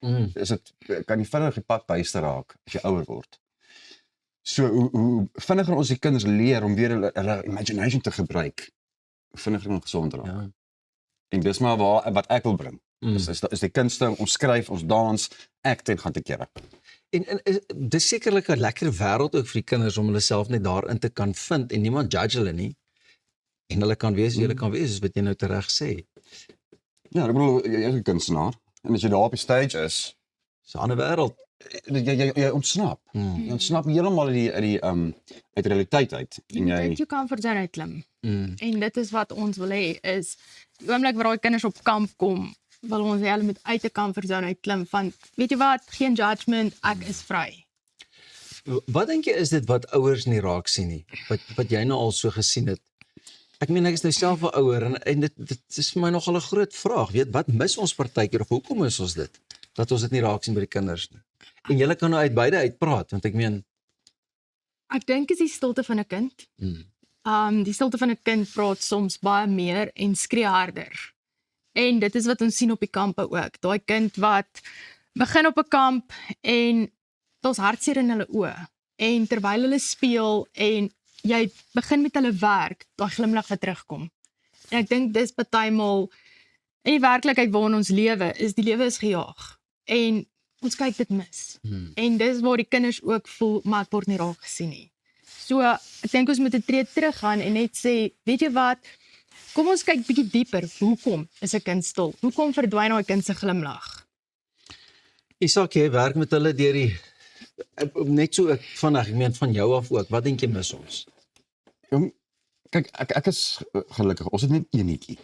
Speaker 14: kan jy vinniger die pad byste raak as jy ouer word. So, hoe vinniger ons die kinders leer om weer hulle imagination te gebruik, vinniger en gezond raak. Ja. En dis maar wat ek wil bring. Is die kunste, ons skryf, ons dans, act en gaan te kere.
Speaker 2: En dis sekerlik 'n lekker wêreld ook vir die kinders om hulle self net daarin te kan vind en niemand judge hulle nie. En hulle kan wees wie hulle kan wees, soos wat jy nou tereg sê.
Speaker 14: Ja, ek bedoel, jy is 'n kunstenaar en as jy daar op die stage is,
Speaker 2: is 'n ander wêreld.
Speaker 14: Jy ontsnap. Jy ontsnap heeltemal uit realiteit uit.
Speaker 13: En jy kan vir jou uitklim. En dit is wat ons wil hê, is die oomblik waar daai kinders op kamp kom, wil ons hê hulle moet uit 'n comfort zone uitklim van, weet jy wat, geen judgment, ek is vry.
Speaker 2: Wat dink jy is dit wat ouers nie raak sien nie? Wat jy nou al so gesien het? Ek meen, ek is nou self 'n ouer en dit is vir my nogal 'n groot vraag. Weet, wat mis ons partykeer of hoekom mis ons dit? Dat ons dit nie raak sien by die kinders nie. En julle kan nou uit beide uitpraat, want ek meen...
Speaker 13: Ek dink is die stilte van 'n kind. Die stilte van 'n kind praat soms baie meer en skree harder. En dit is wat ons sien op die kampe ook. Daai kind wat begin op 'n kamp en daar's hartseer in hulle oë. En terwyl hulle speel en jy begin met hulle werk, daai glimlag wat terugkom. En ek dink dis partymal in die werklikheid waarin ons lewe, is die lewe is gejaag. En ons kyk dit mis. En dis waar die kinders ook voel, maar ek word nie raak gesien nie. So, ek dink ons moet 'n tree terug gaan en net sê, weet jy wat, kom ons kyk bietjie dieper, hoekom is 'n kind stil? Hoekom verdwyn daai kind se glimlag?
Speaker 2: Isak, jy werk met hulle deur die, net so ek vandag, ek meen van jou af ook, wat dink jy mis ons?
Speaker 14: Kyk, ek is gelukkig, ons het net eenetjie.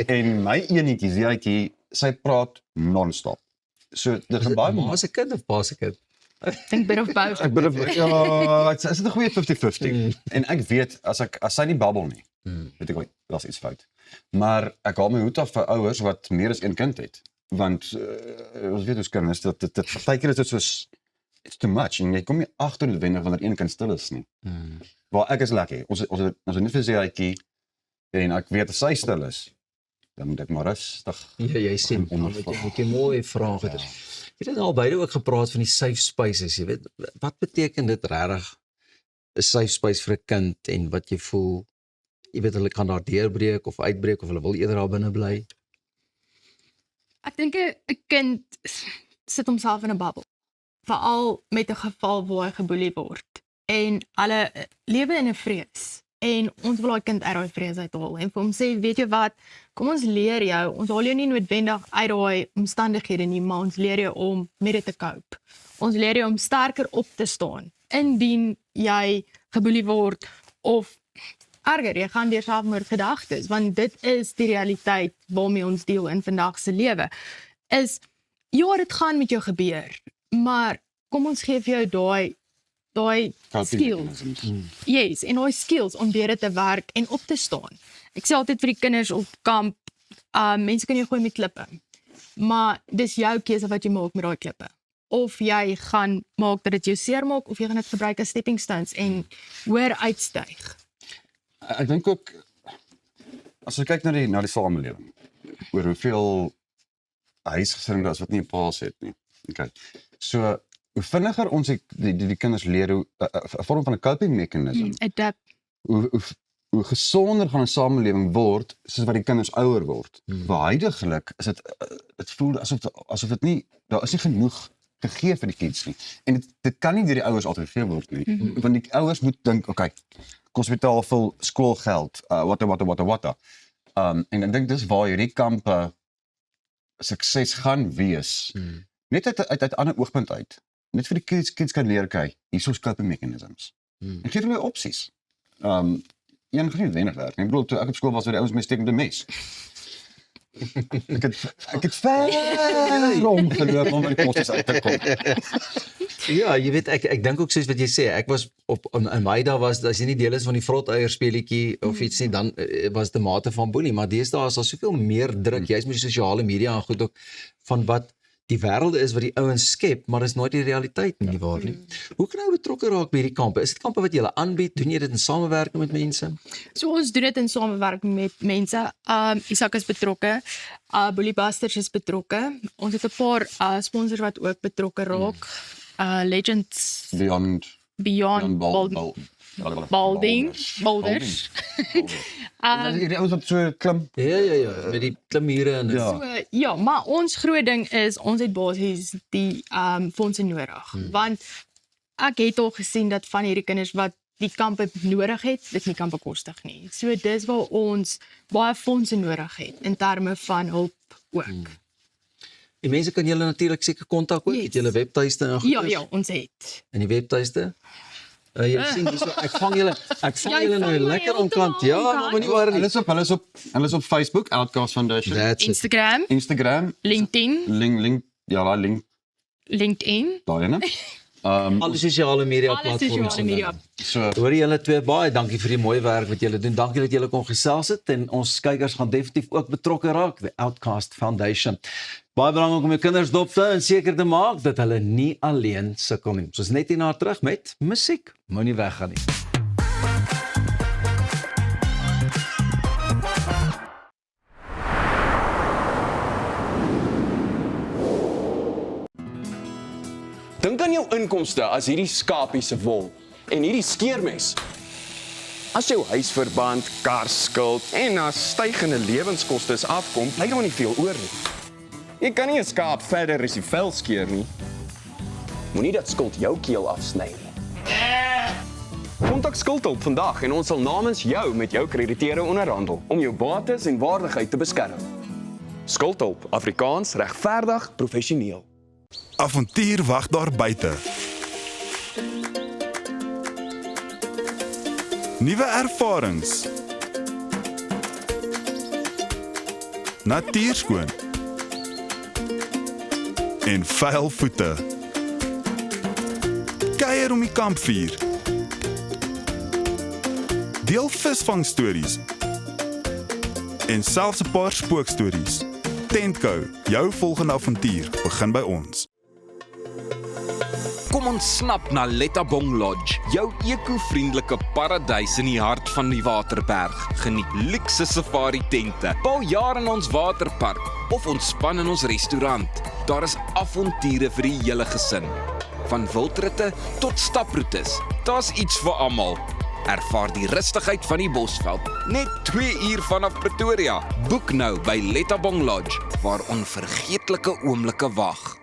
Speaker 14: En my eenetjie, Ziaitjie, sy praat non-stop. So, dit gaan baie...
Speaker 2: Ma se kind of pa se kind?
Speaker 13: Ek dink bit of both.
Speaker 14: Ja, is dit 'n goeie 50-50. En ek weet, as sy nie babbel nie, weet ek, daar's iets fout. Maar ek haal my hoed af vir ouers wat meer as een kind het. Want, ons weet ons kinders, partykeer is dit soos, it's too much, en jy kom nie agter noodwendig wanneer een kind stil is nie. Waar ek is lekker, ons het net vir Ziaitjie, en ek weet as sy stil is, dan moet ek maar rustig.
Speaker 2: Ja, jy sê, moet jy mooi vraag het. Jy het al beide ook gepraat van die safe spaces, jy weet, wat beteken dit regtig 'n safe space vir 'n kind en wat jy voel, jy weet, hulle kan daar deurbreek of uitbreek of hulle wil eerder daar binne bly?
Speaker 13: Ek dink 'n kind sit homself in 'n bubbel. Veral met 'n geval waar hy geboelie word. En hulle lewe in 'n vrees. En ons wil daai kind uit daai vrees uithaal en vir hom sê, weet jy wat, kom ons leer jou, ons haal jou nie noodwendig uit daai omstandighede nie, maar ons leer jou om met dit te cope. Ons leer jou om sterker op te staan, indien jy geboelie word, of erger, jy gaan deur selfmoordgedagtes, want dit is die realiteit waarmee ons deel in vandag se lewe, is, ja, dit gaan met jou gebeur, maar kom ons gee vir jou daai skills. Yes, en daai skills om deur dit te werk en op te staan. Ek sê altyd vir die kinders op kamp, mense kan jou gooi met klippe, maar dis jou keuse wat jy maak met daai klippe. Of jy gaan maak dat dit jou seermaak, of jy gaan dit gebruik as stepping stones en hoor uitstyg.
Speaker 14: Ek dink ook, as jy kyk na die samelewing, oor hoeveel huisgesinne daar is wat nie 'n paas het nie. Okay. So, hoe vinniger ons die kinders leer hoe 'n vorm van 'n coping mechanism,
Speaker 13: Adapt.
Speaker 14: hoe gesonder gaan 'n samelewing word, soos wat die kinders ouer word. Huidiglik is dit voel asof dit nie, daar is nie genoeg gegee vir die kids nie. En dit kan nie deur die ouers altyd gegee word nie. Want die ouers moet dink, okay, kos betaal vir skoolgeld, wat. En ek dink dis waar hierdie kampe sukses gaan wees. Net uit 'n ander oogpunt uit. Net vir die kids kan leer, okay, hier is coping mechanisms. En gee hulle opsies. Een gaan nie wenig werk nie. Ek bedoel, toe ek op skool was, waar die ouens my steek met 'n mes. Ek het ver rondgeloop om by die kostes uit te kom.
Speaker 2: Ja, jy weet, ek dink ook soos wat jy sê, ek was in my dae was, as jy nie deel is van die vroteier speletjie of iets nie, dan was dit 'n mate van boelie, maar deesdae is daar soveel meer druk, jy's met die sosiale media en goed ook, van wat die wêrelde is wat die ouens skep, maar dis nooit die realiteit nie waar nie. Hoe kan jy betrokke raak by hierdie kampe? Is dit kampe wat jy hulle aanbied? Doen jy dit in samewerking met mense?
Speaker 13: So ons doen dit in samewerking met mense. Isak is betrokke, Boelie Busters is betrokke. Ons het 'n paar sponsors wat ook betrokke raak. Legends Beyond Boulders.
Speaker 14: Die ouens wat so klim.
Speaker 2: Ja, met die klimure en
Speaker 13: Ja, maar ons groot ding is, ons het basies die fondse nodig. Want ek het al gesien dat van hierdie kinders wat die kampe nodig het, dit nie kan bekostig nie. So dis waar ons baie fondse nodig het, in terme van hulp ook.
Speaker 2: Die mense kan julle natuurlik seker kontak ook, het julle webtuiste en goeders?
Speaker 13: Ja, ons het.
Speaker 2: En die webtuiste? Jy sien, ek vang julle nou lekker omkant. Ja, maar nie waar nie.
Speaker 14: Hulle is op Facebook, Outcast Foundation.
Speaker 13: Instagram. LinkedIn. LinkedIn.
Speaker 14: Daarin.
Speaker 2: Alle sosiale media platforms. So, hoor julle twee baie dankie vir die mooi werk wat julle doen. Dankie dat julle kon gesels het en ons kykers gaan definitief ook betrokke raak, the Outcast Foundation. Baie belangrik om jou kinders dop te hou en seker te maak dat hulle nie alleen sukkel nie. Ons is net hierna terug met musiek. Moenie weggaan nie.
Speaker 3: Dink aan jou inkomste as hierdie skapie se wol en hierdie skeermes. As jou huisverband, karskuld en as stygende lewenskostes afkom, bly daar nie veel oor nie. Jy kan nie 'n skaap verder as die vel skeer nie. Moenie dat skuld jou keel afsny nie. Kontak Skuldhulp vandag en ons sal namens jou met jou krediteure onderhandel om jou bates en waardigheid te beskerm. Skuldhulp, Afrikaans, regverdig, professioneel.
Speaker 15: Avontuur wag daar buite. Nuwe ervarings. Natuurskoon. En vuil voete. Kuier om die kampvuur. Deel visvangstories. En selfs 'n paar spookstories. Tentco, jou volgende avontuur begin by ons.
Speaker 5: Kom ontsnap na Lettabong Lodge, jou eco-vriendelike paradys in die hart van die Waterberg. Geniet luukse safari tente, bou jaar in ons waterpark of ontspan in ons restaurant. Daar is avonture vir die hele gesin. Van wildritte tot staproetes, daar's iets vir almal. Ervaar die rustigheid van die Bosveld, net 2 uur vanaf Pretoria. Boek nou by Lettabong Lodge, waar onvergeetlike oomblikke wag.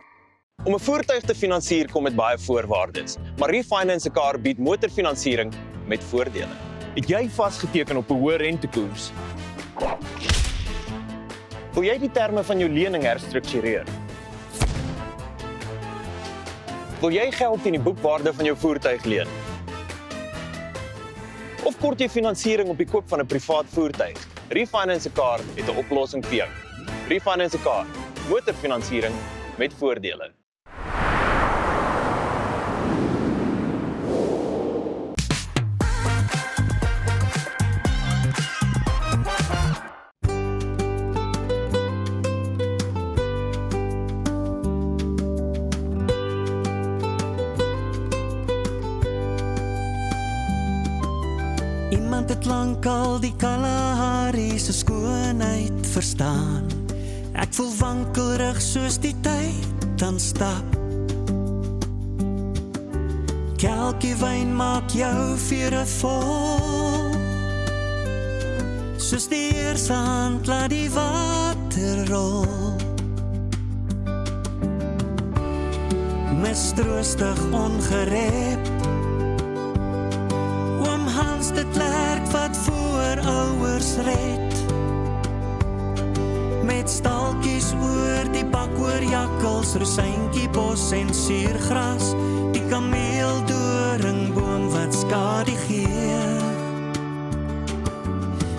Speaker 6: Om 'n voertuig te finansier kom met baie voorwaardes, maar Refinance 'n Car bied motorfinansiering met voordele. Het jy vasgeteken op 'n hoë rentekoers? Wil jy die terme van jou lening herstruktureer? Wil jy geld teen die boekwaarde van jou voertuig leen? Of kort jy finansiering op die koop van 'n privaat voertuig? Refinance a Car het 'n oplossing vir jou. Refinance a Car, motorfinansiering met voordele.
Speaker 16: Iemand het lankal die Kalahari se skoonheid verstaan. Ek voel wankelrig soos die tyd dan stap. Elke wyn maak jou vere vol. Soos die eerste hand laat die water rol. Mistroostig ongerep. Oom Hans de Klerk wat voorouers red. Met stalkies oor die bak oor jakkels, rosyntjie bos en suurgras, die kameeldoringboom wat skadu gee.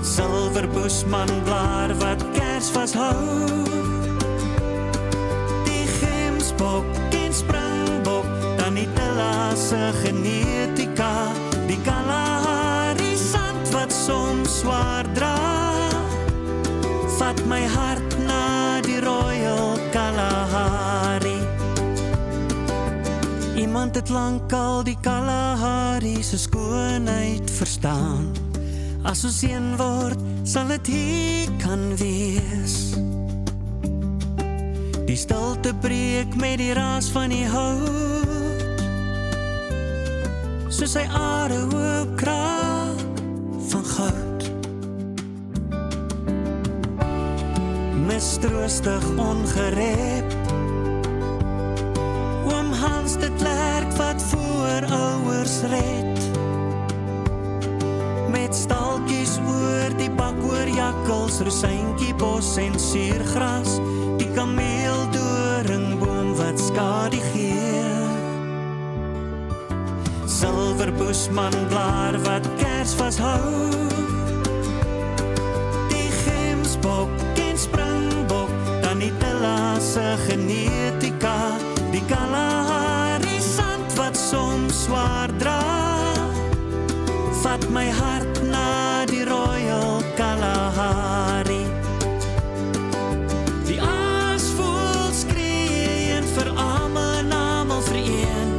Speaker 16: Silverboesmanblaar wat kers vashou, die gemsbok en springbok, dan die Tillase genetika, die Kalahari sand wat soms swaar dra. Vat my hart na die Royal Kalahari. Iemand het lankal die Kalahari se skoonheid verstaan. As ons een word, sal het hier kan wees. Die stilte breek met die raas van die hout, soos sy are hoop kraak van goud. Mistroostig ongerep. Oom Hans de Klerk wat voorouers red. Met stalkies oor die bak oor jakkels, rosyntjie bos en suurgras, die kameeldoringboom wat skadu gee. Silverboesmanblaar wat kers vashou, die gemsbok en springbok, dan die Tillase genetika, die Kalahari sand wat soms swaar dra. Vat my hart na die Royal Kalahari. Die aas voel skree en vir almal en almal vereen.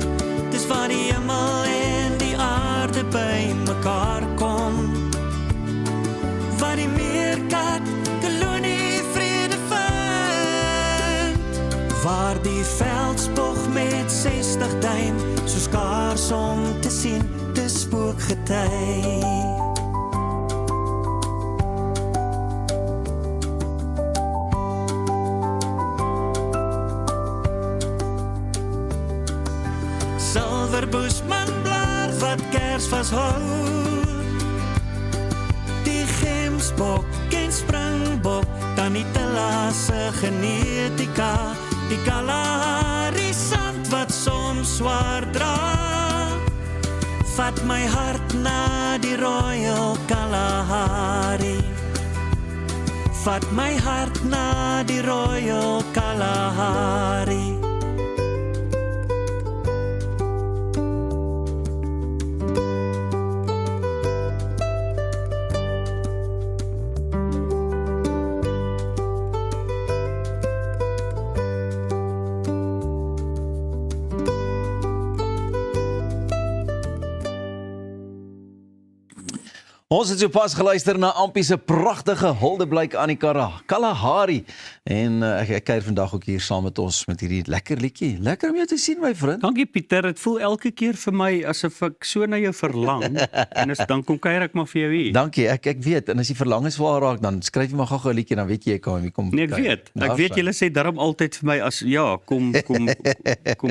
Speaker 16: Dis waar die hemel en die aarde by mekaar kom. Waar die meerkat kolonie vrede vind. Waar die veldspog met 60 duim so skaars om te sien, te spookgety. Silverboesmanblaar wat kers vashou, die gemsbok en springbok, dan die Tillase genetika, die Kalahari sand wat soms swaar dra. Vat my hart na die Royal Kalahari. Vat my hart na die Royal Kalahari.
Speaker 2: Ons het sopas geluister na Ampie se pragtige huldeblyk aan die Kalahari. En ek kuier vandag ook hier saam met ons met hierdie lekker liedjie. Lekker om jou te sien, my vriend.
Speaker 17: Dankie Pieter, dit voel elke keer vir my asof ek so na jou verlang en dan kom kuier ek maar vir jou hier.
Speaker 2: Dankie, ek weet, en as die verlang is waar raak, dan skryf jy maar gou 'n liedjie, dan weet jy kom kom.
Speaker 17: Nee, ek weet julle sê daarom altyd vir my as ja, kom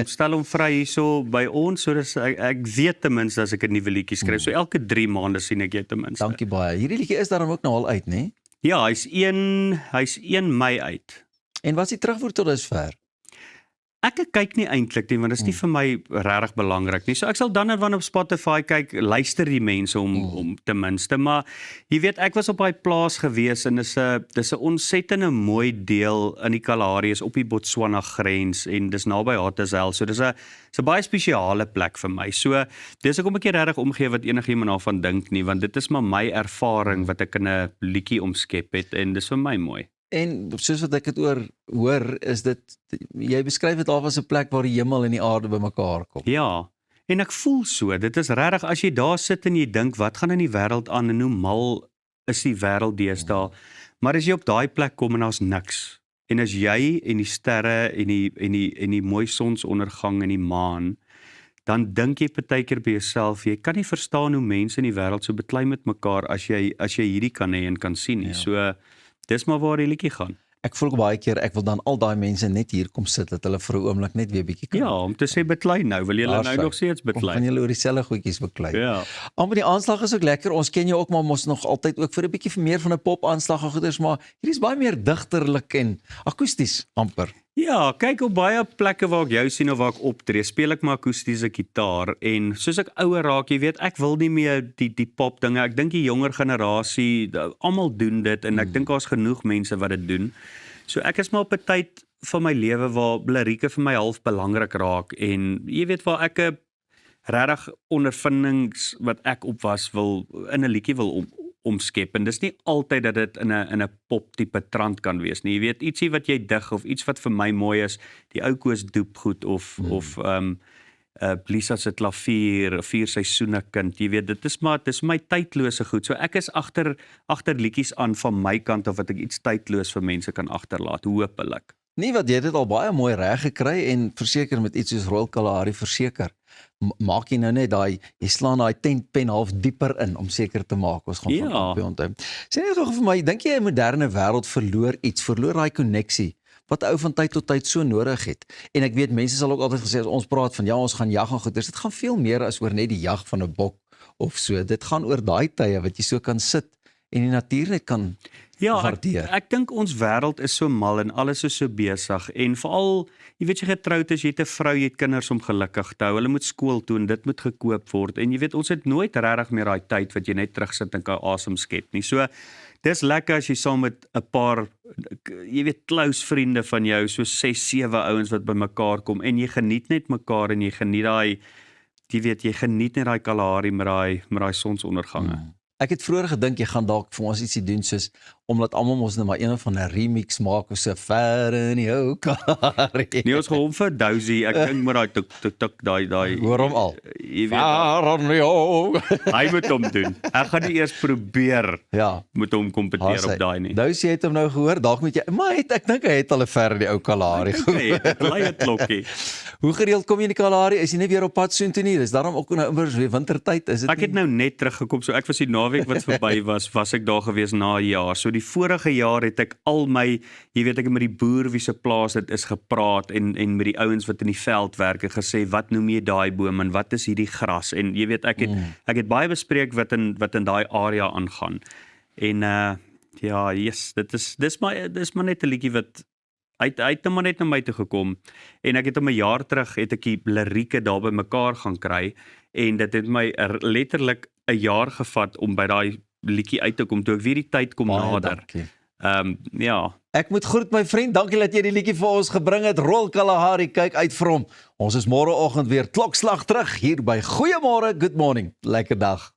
Speaker 17: stel hom vry hierso by ons, so dis ek weet ten minste as ek 'n nuwe liedjie skryf. So elke 3 maande sien ek jou ten minste.
Speaker 2: Dankie baie. Hierdie liedjie is daarom ook nou al uit, né?
Speaker 17: Ja, hy's 1 Mei uit.
Speaker 2: En wat is die terugvoer tot dusver?
Speaker 17: Ek kyk nie eintlik nie, want dit is nie vir my regtig belangrik nie. So ek sal dan en wanneer op Spotify kyk, luister die mense om ten minste, maar jy weet ek was op daai plaas gewees en dis 'n ontsettende mooi deel in die Kalahari, is op die Botswana grens en dis naby Hatazela. So dis 'n baie spesiale plek vir my. So dis ek om 'n keer regtig omgee wat enigiemand daarvan dink nie, want dit is maar my ervaring wat ek in 'n liedjie omskep het en dis vir my mooi.
Speaker 2: En soos wat ek dit hoor, is dit, jy beskryf dit al as 'n plek waar die hemel en die aarde bymekaar kom.
Speaker 17: Ja, en ek voel so, dit is regtig, as jy daar sit en jy dink, wat gaan in die wêreld aan en hoe mal is die wêreld deesdae, maar as jy op daai plek kom en daar's niks, en as jy en die sterre en die mooi sonsondergang en die maan, dan dink jy partykeer by jouself, jy kan nie verstaan hoe mense in die wêreld so beklei met mekaar as jy hierdie kan hê en kan sien nie. Ja. So dis maar waar die liedjie gaan.
Speaker 2: Ek voel baie keer, ek wil dan al daai mense net hier kom sit, dat hulle vir 'n oomblik net weer bietjie kan.
Speaker 17: Ja, om te sê beklei nou, wil julle nou nog steeds beklei?
Speaker 2: Of kan julle oor dieselfde goedjies beklei?
Speaker 17: Ja.
Speaker 2: Maar die aanslag is ook lekker, ons ken jou ook, maar ons nog altyd ook vir 'n bietjie meer van 'n pop aanslag en goeders, maar hier is baie meer digterlik en akoesties amper.
Speaker 17: Ja, kyk op baie plekke waar ek jou sien of waar ek optree, speel ek maar akoestiese gitaar en soos ek ouer raak, jy weet, ek wil nie meer die pop dinge. Ek dink die jonger generasie, almal doen dit en ek dink daar's genoeg mense wat dit doen. So ek is maar op 'n tyd van my lewe waar lirieke vir my half belangrik raak en jy weet waar ek 'n regtig ondervindings wat ek op was wil in 'n liedjie wil omskep en dis nie altyd dat dit in 'n pop tipe trant kan wees nie. Jy weet ietsie wat jy dig of iets wat vir my mooi is, die ou Koos Doepgoed of Lisa se klavier, 4 seisoene kind. Jy weet dit is my tydlose goed. So ek is agter liedjies aan van my kant of wat ek iets tydloos vir mense kan agterlaat, hopelik.
Speaker 2: Nie wat jy dit al baie mooi reg gekry en verseker met iets soos Royal Kalahari verseker. Maak jy nou net jy slaan daai tentpen half dieper in om seker te maak ons gaan van op onthou. Sê net gou vir my, dink jy 'n moderne wêreld verloor daai koneksie wat ou van tyd tot tyd so nodig het? En ek weet mense sal ook altyd gesê as ons praat van ja, ons gaan jag en goeders, dit gaan veel meer as oor net die jag van 'n bok of so. Dit gaan oor daai tye wat jy so kan sit en die natuur net kan waardeer.
Speaker 17: Ek dink ons wêreld is so mal en alles is so besig en veral, jy weet jy getroud is, jy het 'n vrou, jy het kinders om gelukkig te hou, hulle moet skool toe en dit moet gekoop word en jy weet ons het nooit regtig meer daai tyd wat jy net terugsit en kan asem skep nie. So dis lekker as jy saam met 'n paar, jy weet close vriende van jou, so 6, 7 ouens wat by mekaar kom en jy geniet net mekaar en jy geniet jy geniet net daai Kalahari met daai sonsondergange.
Speaker 2: Ek het vroeër gedink jy gaan dalk vir ons ietsie doen soos omdat almal mos net maar een van 'n remix maak of so ver in die ou Kalahari.
Speaker 17: Nee, ons gaan hom vir Dousie. Ek dink met daai tik daai
Speaker 2: hoor hom al.
Speaker 17: Jy weet. Hy moet hom doen. Ek gaan nie eers probeer met hom kompeteer op daai nie.
Speaker 2: Dousie het hom nou gehoor, dalk moet jy, maar ek dink hy het al 'n ver in die ou Kalahari
Speaker 17: gehoor. Dit lei 'n klokkie.
Speaker 2: Hoe gereeld kom jy in die Kalahari? Is jy net weer op pad soontoe nie? Dis daarom ook nou immers weer wintertyd, is dit?
Speaker 17: Ek het nou net teruggekom, so ek was die naweek wat verby was ek daar gewees na 'n jaar. So die vorige jaar het ek jy weet ek het met die boer wie se plaas dit is gepraat en met die ouens wat in die veld werk en gesê wat noem jy daai boom en wat is hierdie gras en jy weet ek het baie bespreek wat in daai area aangaan. En dis maar net 'n liedjie wat uit nou maar net na my toe gekom en ek het om 'n jaar terug het ek die lirieke daar by mekaar gaan kry en dit het my letterlik 'n jaar gevat om by daai liedjie uit te kom toe ek weer die tyd kom nader.
Speaker 2: Ek moet groet my vriend, dankie dat jy die liedjie vir ons gebring het. Royal Kalahari, kyk uit vir hom. Ons is môreoggend weer klokslag terug hier by Goeiemôre, good morning. Lekker dag.